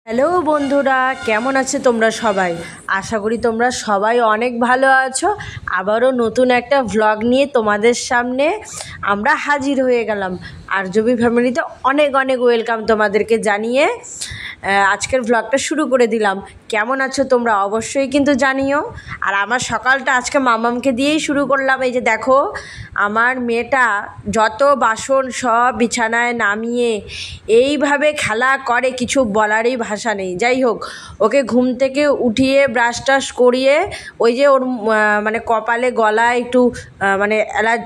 Hello বন্ধুরা, কেমন আছে তোমরা সবাই? আশা করি তোমরা সবাই অনেক ভালো আছো। আবারও নতুন একটা ভ্লগ নিয়ে তোমাদের সামনে আমরা হাজির হয়ে গেলাম। আরজবি ফ্যামিলিতে অনেক অনেক ওয়েলকাম তোমাদেরকে জানিয়ে আজকের ভ্লগটা শুরু করে দিলাম। কেমন আছো তোমরা অবশ্যই কিন্তু জানিও। আর আমার সকালটা আজকে মামামকে দিয়েই শুরু করলাম। এই যে দেখো, আমার মেয়েটা যত বাসন সব বিছানায় নামিয়ে এইভাবে খেলা করে, কিছু বলারই ভাষা নেই। যাই হোক, ওকে ঘুম থেকে উঠিয়ে ব্রাশ টাশ করিয়ে ওই যে ওর মানে কপালে গলায় একটু মানে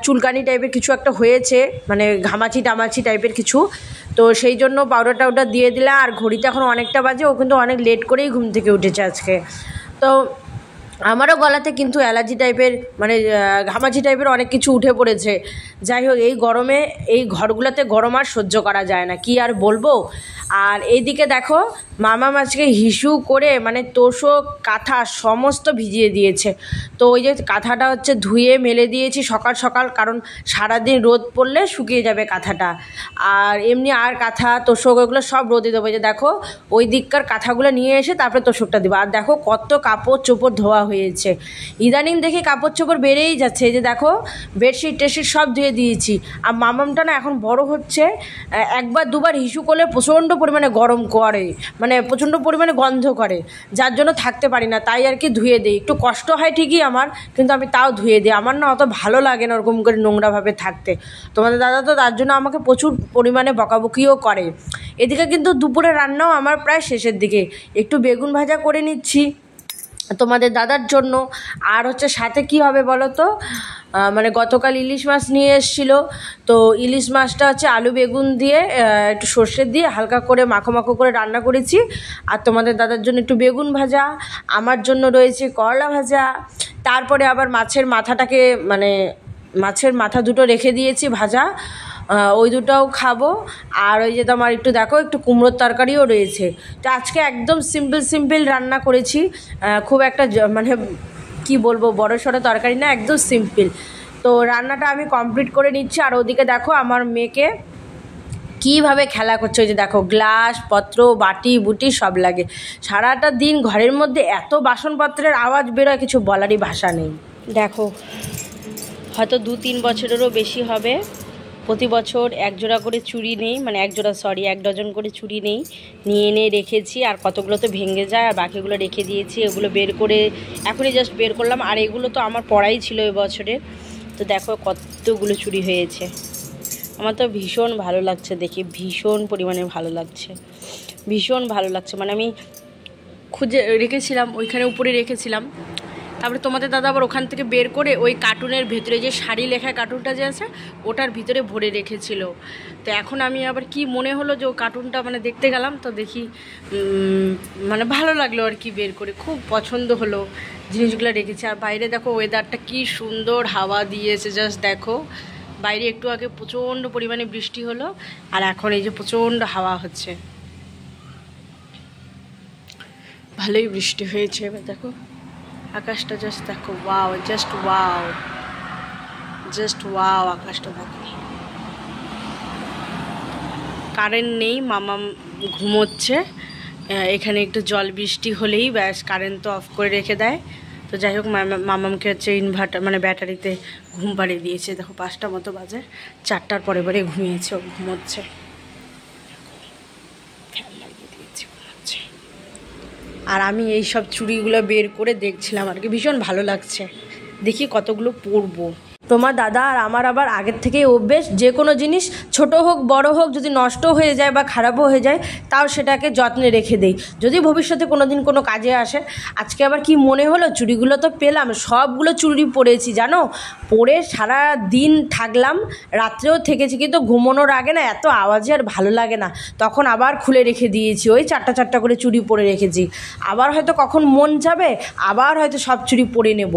চুলকানি টাইপের কিছু একটা হয়েছে, মানে ঘামাচি টামাচি টাইপের কিছু, তো সেই জন্য পাউডার টাউডার দিয়ে দিলাম। আর ঘড়িতে এখন অনেকটা বাজে, ও কিন্তু অনেক লেট করেই ঘুম থেকে উঠেছে আজকে। তো আমারও গলাতে কিন্তু অ্যালার্জি টাইপের মানে ঘামাচি টাইপের অনেক কিছু উঠে পড়েছে। যাই হোক, এই গরমে এই ঘরগুলোতে গরম আর সহ্য করা যায় না, কি আর বলবো। আর এইদিকে দেখো, মামাম আজকে হিসু করে মানে তোষক কাঁথা সমস্ত ভিজিয়ে দিয়েছে। তো ওই যে কাঁথাটা হচ্ছে ধুয়ে মেলে দিয়েছি সকাল সকাল, কারণ সারাদিন রোদ পড়লে শুকিয়ে যাবে কাঁথাটা। আর এমনি আর কাঁথা তোষক ওগুলো সব রোদে দেবো। যে দেখো, ওই দিককার কাঁথাগুলো নিয়ে এসে তারপরে তোষকটা দেবো। আর দেখো কত কাপড় চোপড় ধোয়া হয়েছে। ইদানিং দেখি কাপড় চোপড় বেড়েই যাচ্ছে। এই যে দেখো, বেডশিট টেডশিট সব ধুয়ে দিয়েছি। আর মামামটা না এখন বড় হচ্ছে, একবার দুবার হিসু করলে প্রচণ্ড পরিমাণে গরম করে, মানে প্রচণ্ড পরিমাণে গন্ধ করে, যার জন্য থাকতে পারি না। তাই আর কি ধুয়ে দিই। একটু কষ্ট হয় ঠিকই আমার, কিন্তু আমি তাও ধুয়ে দিই। আমার না অত ভালো লাগে না ওরকম করে নোংরাভাবে থাকতে। তোমাদের দাদা তো তার জন্য আমাকে প্রচুর পরিমাণে বকাবকিও করে। এদিকে কিন্তু দুপুরে রান্নাও আমার প্রায় শেষের দিকে। একটু বেগুন ভাজা করে নিচ্ছি তোমাদের দাদার জন্য। আর হচ্ছে সাথে কি হবে বলো তো, মানে গতকাল ইলিশ মাছ নিয়ে এসেছিলো, তো ইলিশ মাছটা হচ্ছে আলু বেগুন দিয়ে একটু সর্ষে দিয়ে হালকা করে মাখো মাখো করে রান্না করেছি। আর তোমাদের দাদার জন্য একটু বেগুন ভাজা, আমার জন্য রয়েছে করলা ভাজা। তারপরে আবার মাছের মাথাটাকে মানে মাছের মাথা দুটো রেখে দিয়েছি ভাজা, ওই দুটোও খাবো। আর ওই যে তোমার একটু দেখো, একটু কুমড়োর তরকারিও রয়েছে। তো আজকে একদম সিম্পল রান্না করেছি, খুব একটা মানে কি বলবো বড় সড়ো তরকারি না, একদম সিম্পল। তো রান্নাটা আমি কমপ্লিট করে নিচ্ছি। আর ওদিকে দেখো আমার মেয়েকে কীভাবে খেলা করছে। ওই যে দেখো, গ্লাস পত্র বাটি বুটি সব লাগে। সারাটা দিন ঘরের মধ্যে এত বাসনপত্রের আওয়াজ বেরোয়, কিছু বলারই ভাষা নেই। দেখো, হয়তো 2-3 বছরেরও বেশি হবে, প্রতি বছর এক জোড়া করে চুড়ি নেই, মানে এক ডজন করে চুড়ি নিয়ে এনে রেখেছি। আর কতগুলো তো ভেঙে যায়, আর বাকিগুলো রেখে দিয়েছি। এগুলো বের করে এখনই জাস্ট বের করলাম। আর এগুলো তো আমার পড়াই ছিল এ বছরের। তো দেখো কতগুলো চুড়ি হয়েছে। আমার তো ভীষণ ভালো লাগছে দেখে, ভীষণ পরিমাণে ভালো লাগছে, ভীষণ ভালো লাগছে। মানে আমি খুঁজে রেখেছিলাম, ওইখানে উপরে রেখেছিলাম। তারপরে তোমাদের দাদা আবার ওখান থেকে বের করে ওই কার্টুনের ভেতরে, যে শাড়ি লেখা কার্টুনটা যে আছে ওটার ভিতরে ভরে রেখেছিল। তো এখন আমি আবার কি মনে হলো যে ও কার্টুনটা মানে দেখতে গেলাম, তো দেখি মানে ভালো লাগলো আর কি, বের করে খুব পছন্দ হলো জিনিসগুলো রেখেছি। আর বাইরে দেখো ওয়েদারটা কি সুন্দর, হাওয়া দিয়েছে, জাস্ট দেখো। বাইরে একটু আগে প্রচণ্ড পরিমাণে বৃষ্টি হলো, আর এখন এই যে প্রচণ্ড হাওয়া হচ্ছে, ভালোই বৃষ্টি হয়েছে। এবার দেখো আকাশটা জাস্ট দেখো, ওয়াও, জাস্ট ওয়াও, আকাশটা দেখো। কারেন্ট নেই, মামাম ঘুমোচ্ছে। এখানে একটু জল বৃষ্টি হলেই ব্যাস কারেন্ট তো অফ করে রেখে দেয়। তো যাই হোক, মামামকে হচ্ছে ইনভার্টার মানে ব্যাটারিতে ঘুম পাড়িয়ে দিয়েছে। দেখো 5টা মতো বাজে, 4টার পরে ঘুমিয়েছে, ও ঘুমোচ্ছে। আর আমি এই সব চুড়িগুলো বের করে দেখছিলাম আর কি, ভীষণ ভালো লাগছে। দেখি কতগুলো পরবো। তোমার দাদা আর আমার আবার আগের থেকেই অভ্যেস, যে কোনো জিনিস ছোট হোক বড় হোক, যদি নষ্ট হয়ে যায় বা খারাপও হয়ে যায় তাও সেটাকে যত্নে রেখে দেই, যদি ভবিষ্যতে কোনো দিন কোনো কাজে আসে। আজকে আবার কি মনে হলো, চুড়িগুলো তো পেলাম, সবগুলো চুড়ি পরেছি জানো। পরে সারা দিন থাকলাম, রাত্রেও থেকেছি, কিন্তু ঘুমানোর আগে না এত আওয়াজে আর ভালো লাগে না, তখন আবার খুলে রেখে দিয়েছি। ওই 4টা করে চুড়ি পরে রেখেছি। আবার হয়তো কখন মন যাবে আবার হয়তো সব চুড়ি পরে নেব।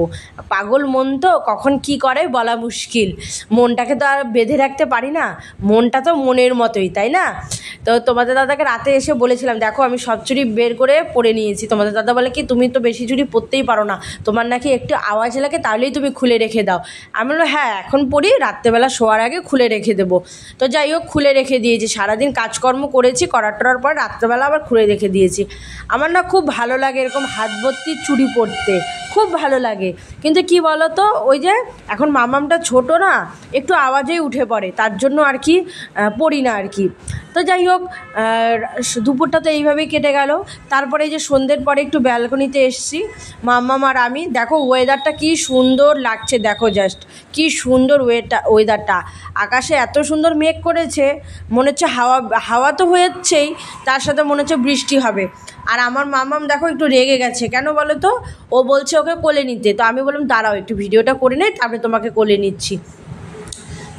পাগল মন তো কখন কি করে বলা বলা মুশকিল, মনটাকে তো আর বেঁধে রাখতে পারি না, মনটা তো মনের মতোই, তাই না? তো তোমাদের দাদাকে রাতে এসে বলেছিলাম, দেখো আমি সব চুড়ি বের করে পরে নিয়েছি। তোমাদের দাদা বলে কি, তুমি তো বেশি চুড়ি পরতেই পারো না, তোমার নাকি একটু আওয়াজ লাগে, তাহলেই তুমি খুলে রেখে দাও। আমি বললাম হ্যাঁ এখন পরি, রাত্রেবেলা শোয়ার আগে খুলে রেখে দেবো। তো যাই হোক খুলে রেখে দিয়েছি, সারাদিন কাজকর্ম করেছি, করার পর রাত্রেবেলা আবার খুলে রেখে দিয়েছি। আমার না খুব ভালো লাগে এরকম হাত ভর্তি চুড়ি পরতে, খুব ভালো লাগে। কিন্তু কি বলো তো, ওই যে এখন মামামটা ছোট না, একটু আওয়াজেই উঠে পড়ে, তার জন্য আর কি পড়ি না আর কি। তো যাই হোক দুপুরটা তো এইভাবেই কেটে গেল। তারপরে এই যে সন্ধ্যের পরে একটু ব্যালকনিতে এসছি মাম্মাম আর আমি। দেখো ওয়েদারটা কি সুন্দর লাগছে, দেখো জাস্ট কি সুন্দর ওয়েদারটা। আকাশে এত সুন্দর মেঘ করেছে, মনে হচ্ছে হাওয়া তো হয়েছেই, তার সাথে মনে হচ্ছে বৃষ্টি হবে। আর আমার মাম্মাম দেখো একটু রেগে গেছে, কেন বলো তো? ও বলছে ওকে কোলে নিতে। তো আমি বললাম দাঁড়াও একটু ভিডিওটা করে নেই, তারপরে তোমাকে কোলে নিচ্ছি।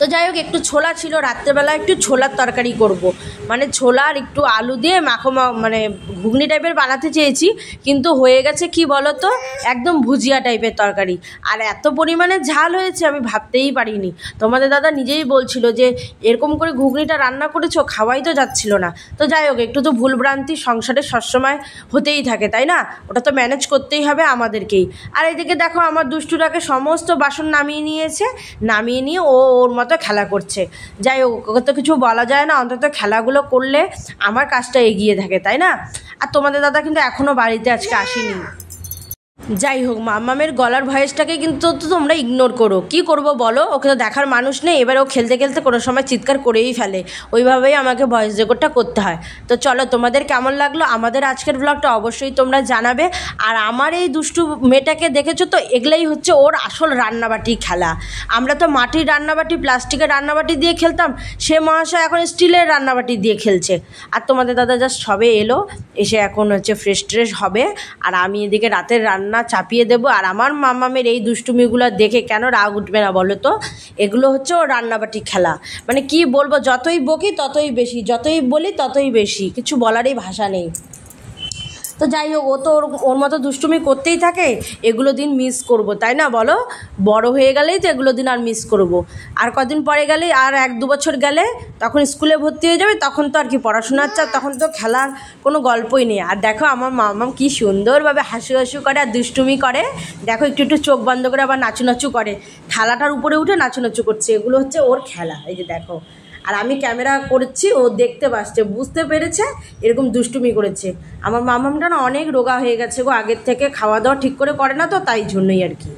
তো যাই হোক একটু ছোলা ছিল, রাত্রেবেলা একটু ছোলার তরকারি করব। মানে ছোলা আর একটু আলু দিয়ে মানে ঘুগনি টাইপের বানাতে চেয়েছি, কিন্তু হয়ে গেছে কি বলো তো, একদম ভুজিয়া টাইপের তরকারি। আর এত পরিমাণে ঝাল হয়েছে আমি ভাবতেই পারিনি। তোমাদের দাদা নিজেই বলছিল যে এরকম করে ঘুগনিটা রান্না করেছো, খাওয়াই তো যাচ্ছিল না। তো যাই হোক একটু তো ভুলভ্রান্তি সংসারে সবসময় হতেই থাকে, তাই না? ওটা তো ম্যানেজ করতেই হবে আমাদেরকেই। আর এদিকে দেখো আমার দুষ্টুটাকে সমস্ত বাসন নামিয়ে নিয়েছে, নামিয়ে নিয়ে ওর মতো খেলা করছে। যাই হোক ওকে তো কিছু বলা যায় না, অন্তত খেলাগুলো করলে আমার কাজটা এগিয়ে থাকে, তাই না? আর তোমাদের দাদা কিন্তু এখনও বাড়িতে আজকে আসেনি। যাই হোক মাম্মামের গলার ভয়েসটাকে কিন্তু তোমরা ইগনোর করো, কি করব বলো, ওকে তো দেখার মানুষ নেই। এবার ও খেলতে খেলতে কোনো সময় চিৎকার করেই ফেলে, ওইভাবেই আমাকে ভয়েস রেকর্ডটা করতে হয়। তো চলো তোমাদের কেমন লাগলো আমাদের আজকের ব্লগটা অবশ্যই তোমরা জানাবে। আর আমার এই দুষ্টু মেয়েটাকে দেখেছো তো, এগুলাই হচ্ছে ওর আসল রান্নাবাটি খেলা। আমরা তো মাটির রান্নাবাটি, প্লাস্টিকের রান্নাবাটি দিয়ে খেলতাম, সে মহাশয় এখন স্টিলের রান্নাবাটি দিয়ে খেলছে। আর তোমাদের দাদা জাস্ট সবে এলো, এসে এখন হচ্ছে ফ্রেশ ট্রেশ হবে, আর আমি এদিকে রাতের রান্না চাপিয়ে দেবো। আর আমার মামামের এই দুষ্টুমিগুলো দেখে কেন রাগ উঠবে না বলো তো? এগুলো হচ্ছে ও রান্নাবাটি খেলা, মানে কি বলবো, যতই বকি ততই বেশি, যতই বলি ততই বেশি, কিছু বলারই ভাষা নেই। তো যাই হোক ও তো ওর মতো দুষ্টুমি করতেই থাকে, এগুলো দিন মিস করব, তাই না বলো? বড় হয়ে গেলেই তো এগুলো দিন আর মিস করব। আর কদিন পরে গেলেই, আর 1-2 বছর গেলে তখন স্কুলে ভর্তি হয়ে যাবে, তখন তো আর কি পড়াশোনার চাপ, তখন তো খেলার কোনো গল্পই নেই। আর দেখো আমার মামাম কি সুন্দরভাবে হাসু হাসু করে আর দুষ্টুমি করে, দেখো একটু একটু চোখ বন্ধ করে আবার নাচু নাচু করে, থালাটার উপরে উঠে নাচু নাচু করছে, এগুলো হচ্ছে ওর খেলা। এই যে দেখো, আর আমি ক্যামেরা করছি, ও দেখতে পাচ্ছে, বুঝতে পেরেছে এরকম দুষ্টুমি করেছে। আমার মামামটা না অনেক রোগা হয়ে গেছে গো আগের থেকে, খাওয়া দাওয়া ঠিক করে না তো, তাই জন্যই আর কি।